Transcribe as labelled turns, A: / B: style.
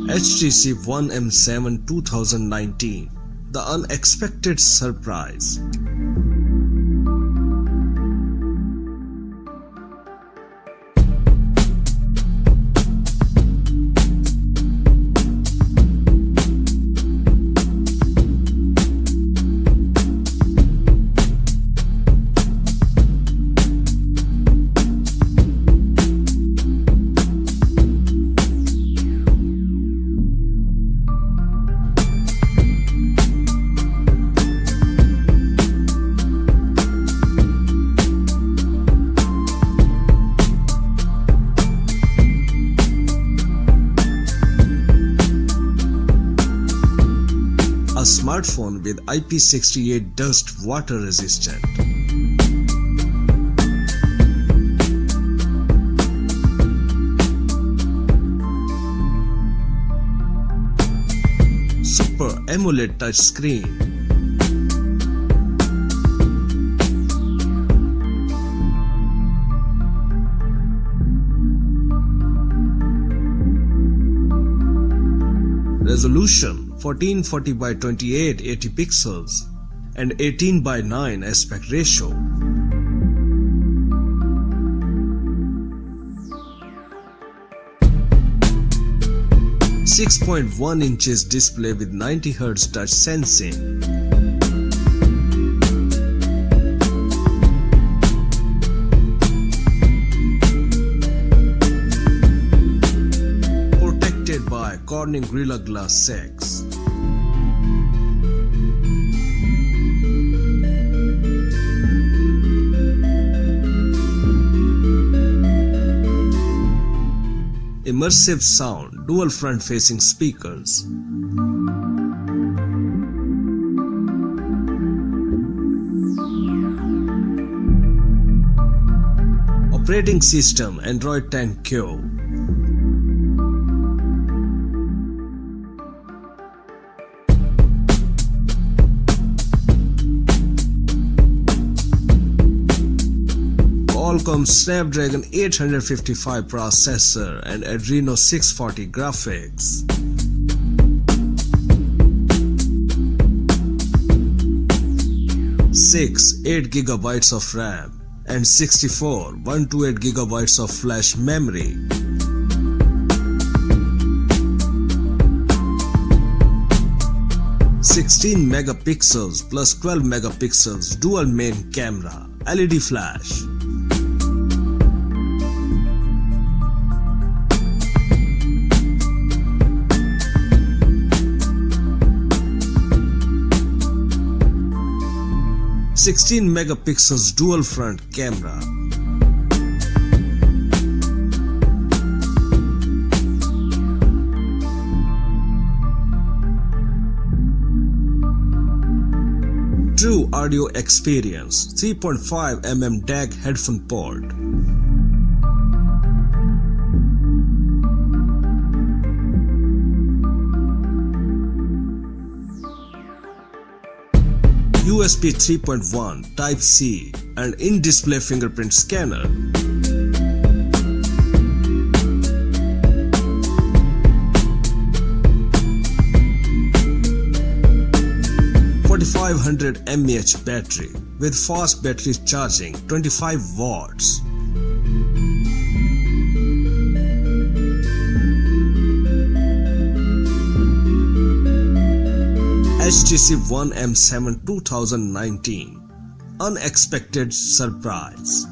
A: HTC One M7 2019, the unexpected surprise. A smartphone with IP68 dust water resistant. Super AMOLED touchscreen. Resolution 1440 by 28 80 pixels and 18 by 9 aspect ratio. .1 inches display with 90 Hz touch sensing. Protected by Corning Gorilla Glass 6. Immersive sound, dual front-facing speakers. Operating system Android 10Q. Qualcomm Snapdragon 855 processor and Adreno 640 graphics. 8 GB of RAM and 128 GB of flash memory. (16 megapixels plus 12 megapixels dual main camera, LED flash. (16 megapixels dual front camera. True audio experience, 3.5 mm DAC headphone port. USB 3.1 Type-C and in-display fingerprint scanner. (4500 mAh battery with fast battery charging 25 watts. HTC One M7 2019, unexpected surprise.